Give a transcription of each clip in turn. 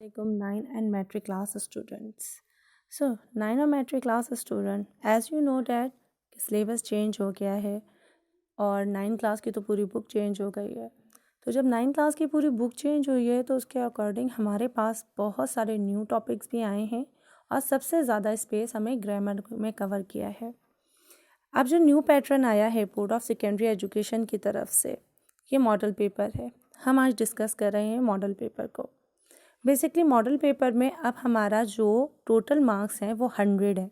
Alaikum 9 and metric class students. So 9 और metric class student, as you know that syllabus change हो गया है और 9 क्लास की तो पूरी बुक चेंज हो गई है। तो जब 9 क्लास की पूरी बुक चेंज हुई है तो उसके अकॉर्डिंग हमारे पास बहुत सारे न्यू टॉपिक्स भी आए हैं और सबसे ज़्यादा स्पेस हमें ग्रामर में कवर किया है। अब जो न्यू पैटर्न आया है बोर्ड ऑफ सेकेंडरी एजुकेशन की तरफ से, ये मॉडल पेपर है। हम आज डिस्कस कर रहे हैं मॉडल पेपर को। बेसिकली मॉडल पेपर में अब हमारा जो टोटल मार्क्स हैं वो 100 है।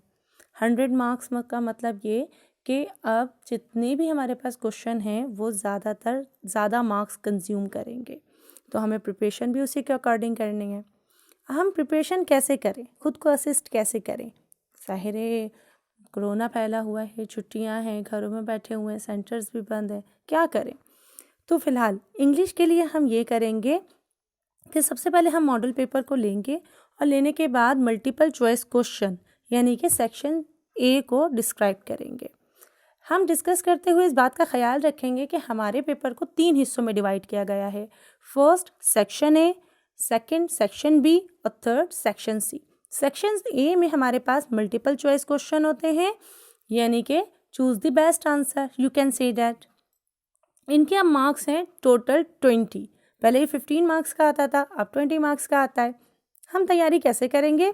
100 मार्क्स का मतलब ये कि अब जितने भी हमारे पास क्वेश्चन हैं वो ज़्यादा मार्क्स कंज्यूम करेंगे, तो हमें प्रिपरेशन भी उसी के अकॉर्डिंग करनी है। हम प्रिपरेशन कैसे करें, खुद को असिस्ट कैसे करें? ज़ाहिर है कोरोना फैला हुआ है, छुट्टियां हैं, घरों में बैठे हुए हैं, सेंटर्स भी बंद हैं, क्या करें? तो फ़िलहाल इंग्लिश के लिए हम ये करेंगे कि सबसे पहले हम मॉडल पेपर को लेंगे और लेने के बाद मल्टीपल चॉइस क्वेश्चन यानी कि सेक्शन ए को डिस्क्राइब करेंगे। हम डिस्कस करते हुए इस बात का ख्याल रखेंगे कि हमारे पेपर को 3 हिस्सों में डिवाइड किया गया है। First section A, second section B और third section C. Section A में हमारे पास मल्टीपल चॉइस क्वेश्चन होते हैं, यानी कि choose the best answer, you can say that. इनके अब मार्क्स हैं टोटल 20। पहले ही 15 मार्क्स का आता था, अब 20 मार्क्स का आता है। हम तैयारी कैसे करेंगे?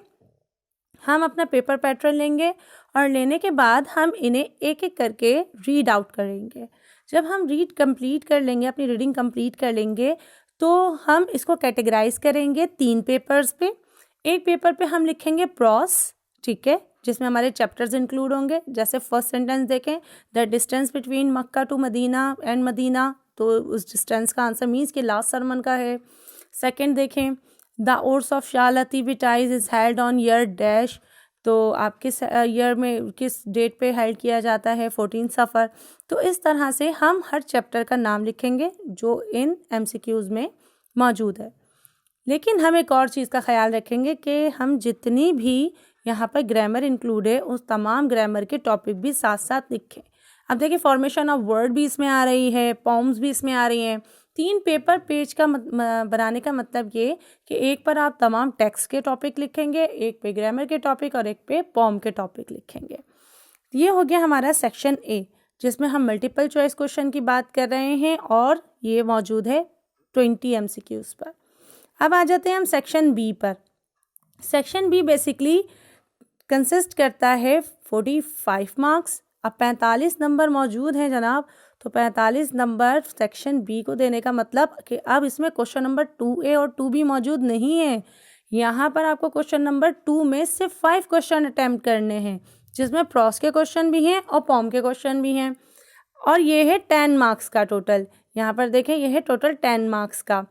हम अपना पेपर पैटर्न लेंगे और लेने के बाद हम इन्हें एक एक करके रीड आउट करेंगे। जब हम रीड कंप्लीट कर लेंगे, अपनी रीडिंग कंप्लीट कर लेंगे, तो हम इसको कैटेगराइज करेंगे 3 पेपर्स पे। एक पेपर पे हम लिखेंगे प्रॉस, ठीक है, जिसमें हमारे चैप्टर्स इंक्लूड होंगे। जैसे फर्स्ट सेंटेंस देखें, the distance between Mecca to Medina and Medina, तो उस डिस्टेंस का आंसर मीन्स कि लास्ट सरमन का है। सेकंड देखें, the Urs of Shah Latif Bhitai's is held on year dash, तो आप किस ईयर में किस डेट पे हेल्ड किया जाता है, 14 सफ़र। तो इस तरह से हम हर चैप्टर का नाम लिखेंगे जो इन MCQs में मौजूद है। लेकिन हम एक और चीज़ का ख्याल रखेंगे कि हम जितनी भी यहाँ पर ग्रामर इंक्लूड है उस तमाम ग्रामर के टॉपिक भी साथ साथ लिखें। अब देखिए फॉर्मेशन ऑफ वर्ड भी इसमें आ रही है, पॉम्स भी इसमें आ रही हैं। 3 पेपर पेज का बनाने का मतलब ये कि एक पर आप तमाम टेक्स्ट के टॉपिक लिखेंगे, एक पे ग्रामर के टॉपिक और एक पे पॉम के टॉपिक लिखेंगे। ये हो गया हमारा सेक्शन ए, जिसमें हम मल्टीपल चॉइस क्वेश्चन की बात कर रहे हैं और ये मौजूद है 20 MCQs पर। अब आ जाते हैं हम सेक्शन बी पर। सेक्शन बी बेसिकली कंसिस्ट करता है 45 मार्क्स। अब 45 नंबर मौजूद हैं जनाब, तो 45 नंबर सेक्शन बी को देने का मतलब कि अब इसमें क्वेश्चन नंबर 2A और 2B मौजूद नहीं है। यहाँ पर आपको क्वेश्चन नंबर 2 में सिर्फ 5 क्वेश्चन अटैम्प्ट करने हैं, जिसमें प्रॉस के क्वेश्चन भी हैं और पॉम के क्वेश्चन भी हैं, और ये है 10 मार्क्स का टोटल। यहाँ पर देखें, ये है टोटल 10 मार्क्स का।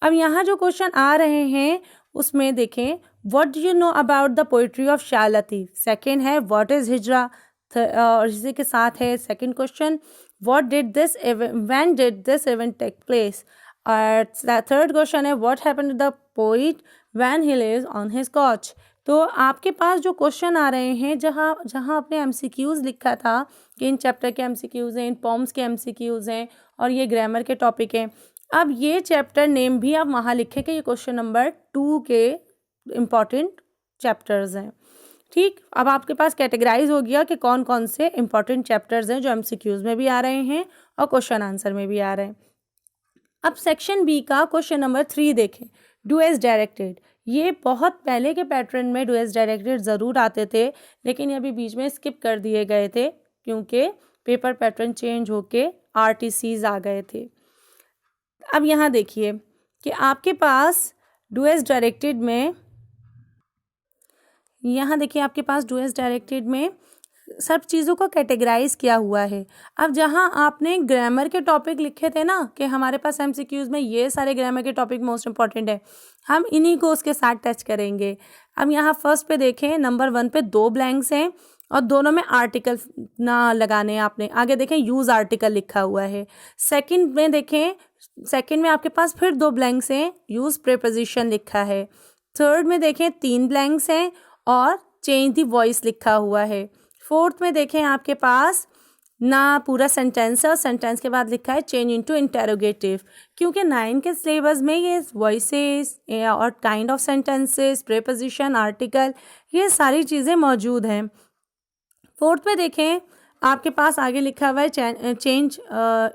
अब यहाँ जो क्वेश्चन आ रहे हैं उसमें देखें, what do you know about the poetry of Shah Latif. Second है व्हाट इज़ हिजरा, और इसी के साथ है second question what did this when did this event take place, और थर्ड क्वेश्चन है what happened to the poet when he lays on his couch. तो आपके पास जो क्वेश्चन आ रहे हैं, जहाँ जहाँ आपने MCQs लिखा था कि इन चैप्टर के MCQs हैं, इन पॉम्स के MCQs हैं और ये ग्रामर के टॉपिक हैं, अब ये चैप्टर नेम भी आप वहाँ लिखें कि ये क्वेश्चन नंबर 2 के इम्पॉर्टेंट चैप्टर्स हैं। ठीक, अब आपके पास कैटेगराइज हो गया कि कौन कौन से इम्पॉर्टेंट चैप्टर्स हैं जो MCQs में भी आ रहे हैं और क्वेश्चन आंसर में भी आ रहे हैं। अब सेक्शन बी का क्वेश्चन नंबर 3 देखें, डू एज डायरेक्टेड। ये बहुत पहले के पैटर्न में डू एज डायरेक्टेड ज़रूर आते थे, लेकिन ये अभी बीच में स्किप कर दिए गए थे क्योंकि पेपर पैटर्न चेंज होके RTCs आ गए थे। अब यहाँ देखिए कि आपके पास डू एज डायरेक्टेड में, यहाँ देखिए आपके पास डू एज डायरेक्टेड में सब चीज़ों को कैटेगराइज किया हुआ है। अब जहाँ आपने ग्रामर के टॉपिक लिखे थे ना कि हमारे पास MCQs में ये सारे ग्रामर के टॉपिक मोस्ट इंपॉर्टेंट है, हम इन्हीं को उसके साथ टच करेंगे। अब यहाँ फर्स्ट पे देखें, नंबर 1 पे 2 ब्लैंक्स हैं और दोनों में आर्टिकल ना लगाने हैं आपने। आगे देखें यूज़ आर्टिकल लिखा हुआ है। सेकंड में देखें, सेकंड में आपके पास फिर 2 ब्लैंक्स हैं, यूज़ प्रीपोजिशन लिखा है। थर्ड में देखें 3 ब्लैंक्स हैं और चेंज द वॉइस लिखा हुआ है। फोर्थ में देखें आपके पास ना पूरा सेंटेंस है और सेंटेंस के बाद लिखा है चेंज इनटू इंटेरोगेटिव, क्योंकि 9 के सिलेबस में ये वॉइसेस और kind of sentences, preposition, article, ये सारी चीज़ें मौजूद हैं। 4th पे देखें, आपके पास आगे लिखा हुआ है चेंज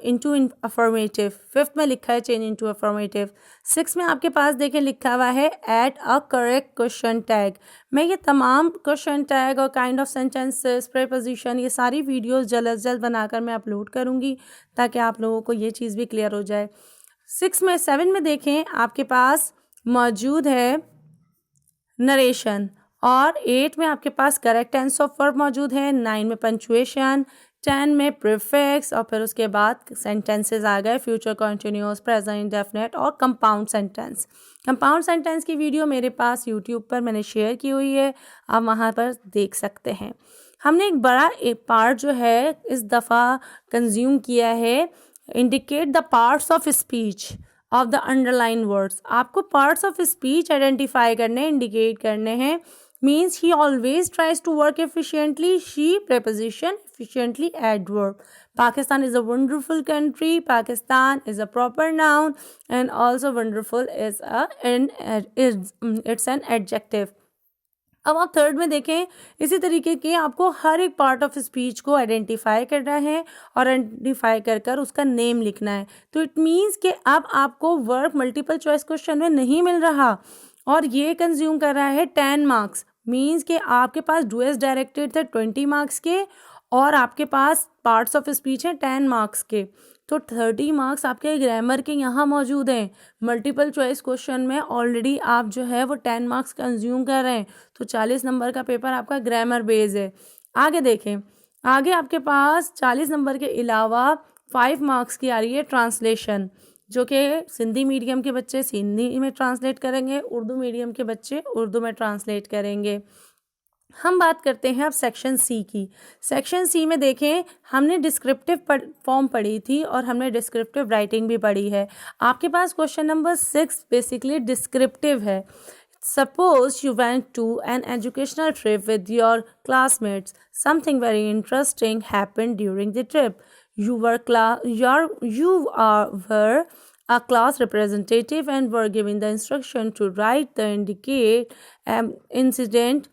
इनटू अफर्मेटिव। 5th में लिखा है चेंज इनटू अफर्मेटिव। 6th में आपके पास देखें लिखा हुआ है add a correct question tag. मैं ये तमाम क्वेश्चन टैग और काइंड ऑफ सेंटेंसेस, प्रीपोजिशन, ये सारी वीडियोस जल्द से जल्द बनाकर मैं अपलोड करूँगी ताकि आप लोगों को ये चीज़ भी क्लियर हो जाए। 7 में देखें आपके पास मौजूद है नरेशन, और 8 में आपके पास करेक्ट टेंस ऑफ वर्ब मौजूद है, 9 में पंचुएशन, 10 में प्रीफिक्स, और फिर उसके बाद सेंटेंसेस आ गए फ्यूचर कंटिन्यूअस, प्रेजेंट इंडेफिनिट और कंपाउंड सेंटेंस। कंपाउंड सेंटेंस की वीडियो मेरे पास यूट्यूब पर मैंने शेयर की हुई है, आप वहाँ पर देख सकते हैं। हमने एक बड़ा पार्ट जो है इस दफ़ा कंज्यूम किया है, indicate the parts of speech of the underline words. आपको पार्ट्स ऑफ स्पीच आइडेंटिफाई करने, इंडिकेट करने हैं। Means he always tries to work efficiently, she preposition, efficiently adverb. Pakistan is a wonderful country. Pakistan is a proper noun, and also wonderful is it's an adjective. अब आप 3rd में देखें, इसी तरीके के आपको हर एक पार्ट ऑफ स्पीच को आइडेंटिफाई करना है और आइडेंटिफाई कर कर उसका नेम लिखना है। तो इट मीन्स कि अब आपको वर्क मल्टीपल चॉइस क्वेश्चन में नहीं मिल रहा और ये कंज्यूम कर रहा है 10 मार्क्स। मीन्स कि आपके पास डुएस डायरेक्टेड थे 20 मार्क्स के और आपके पास पार्ट्स ऑफ स्पीच हैं 10 मार्क्स के, तो 30 मार्क्स आपके ग्रामर के यहाँ मौजूद हैं। मल्टीपल चॉइस क्वेश्चन में ऑलरेडी आप जो है वो 10 मार्क्स कंज्यूम कर रहे हैं, तो 40 नंबर का पेपर आपका ग्रामर बेस है। आगे देखें, आगे आपके पास 40 नंबर के अलावा 5 मार्क्स की आ रही है ट्रांसलेशन, जो कि सिंधी मीडियम के बच्चे सिंधी में ट्रांसलेट करेंगे, उर्दू मीडियम के बच्चे उर्दू में ट्रांसलेट करेंगे। हम बात करते हैं अब सेक्शन सी की। सेक्शन सी में देखें, हमने डिस्क्रिप्टिव फॉर्म पढ़ी थी और हमने डिस्क्रिप्टिव राइटिंग भी पढ़ी है। आपके पास क्वेश्चन नंबर 6 बेसिकली डिस्क्रिप्टिव है। Suppose you went to an educational trip with your classmates. Something very interesting happened during the trip. You were a class representative and were given the instruction to write the indicate incident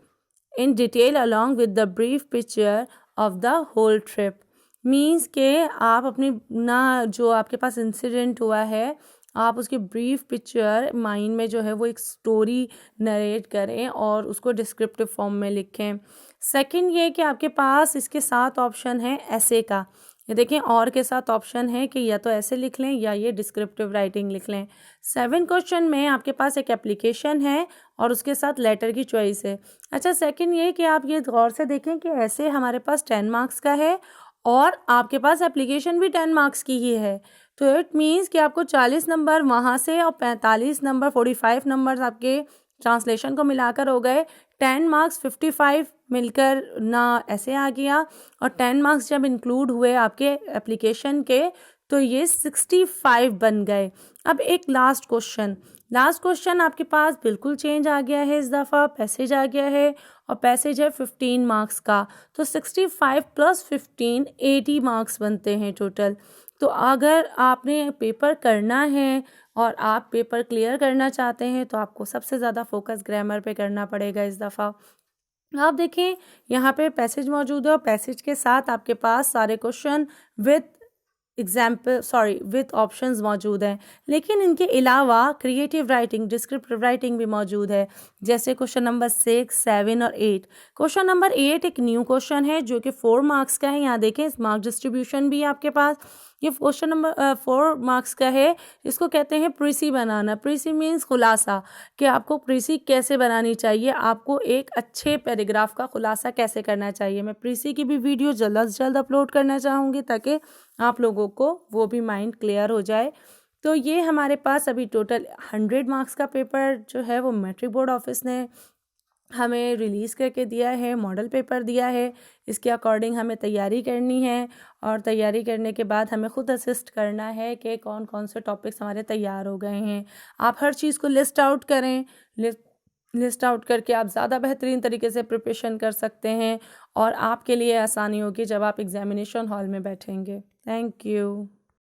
in detail along with the brief picture of the whole trip. Means के आप अपनी ना जो आपके पास incident हुआ है आप उसकी ब्रीफ पिक्चर माइंड में जो है वो एक स्टोरी नरेट करें और उसको डिस्क्रिप्टिव फॉर्म में लिखें। सेकंड ये कि आपके पास इसके साथ ऑप्शन है ऐसे का, ये देखें और के साथ ऑप्शन है कि या तो ऐसे लिख लें या ये डिस्क्रिप्टिव राइटिंग लिख लें। 7 क्वेश्चन में आपके पास एक एप्लीकेशन है और उसके साथ लेटर की चॉइस है। अच्छा, सेकंड ये कि आप ये गौर से देखें कि ऐसे हमारे पास 10 मार्क्स का है और आपके पास एप्लीकेशन भी 10 मार्क्स की ही है, तो इट मीन्स कि आपको 40 नंबर वहाँ से और 45 नंबर 45 नंबर्स आपके ट्रांसलेशन को मिलाकर हो गए। 10 मार्क्स 55 मिलकर ना ऐसे आ गया और 10 मार्क्स जब इंक्लूड हुए आपके एप्लीकेशन के तो ये 65 बन गए। अब एक लास्ट क्वेश्चन आपके पास बिल्कुल चेंज आ गया है, इस दफ़ा पैसेज आ गया है और पैसेज है 15 मार्क्स का, तो 65 + 15 80 मार्क्स बनते हैं टोटल। तो अगर आपने पेपर करना है और आप पेपर क्लियर करना चाहते हैं तो आपको सबसे ज़्यादा फोकस ग्रामर पे करना पड़ेगा इस दफ़ा। आप देखें यहाँ पे पैसेज मौजूद है और पैसेज के साथ आपके पास सारे क्वेश्चन विथ ऑप्शंस मौजूद हैं, लेकिन इनके अलावा क्रिएटिव राइटिंग, डिस्क्रिप्टिव राइटिंग भी मौजूद है, जैसे क्वेश्चन नंबर 6, 7 और 8। क्वेश्चन नंबर 8 एक न्यू क्वेश्चन है जो कि 4 मार्क्स का है। यहाँ देखें इस मार्क डिस्ट्रीब्यूशन भी है आपके पास। ये क्वेश्चन नंबर 4 मार्क्स का है, इसको कहते हैं प्रीसी बनाना। प्रीसी मीन्स खुलासा, कि आपको प्रीसी कैसे बनानी चाहिए, आपको एक अच्छे पैराग्राफ का खुलासा कैसे करना चाहिए। मैं प्रीसी की भी वीडियो जल्द से जल्द अपलोड करना चाहूँगी ताकि आप लोगों को वो भी माइंड क्लियर हो जाए। तो ये हमारे पास अभी टोटल 100 मार्क्स का पेपर जो है वो मैट्रिक बोर्ड ऑफिस ने हमें रिलीज़ करके दिया है, मॉडल पेपर दिया है। इसके अकॉर्डिंग हमें तैयारी करनी है और तैयारी करने के बाद हमें खुद असिस्ट करना है कि कौन कौन से टॉपिक्स हमारे तैयार हो गए हैं। आप हर चीज़ को लिस्ट आउट करें, लिस्ट आउट करके आप ज़्यादा बेहतरीन तरीके से प्रिपरेशन कर सकते हैं और आपके लिए आसानी होगी जब आप एग्ज़ामिनेशन हॉल में बैठेंगे। Thank you.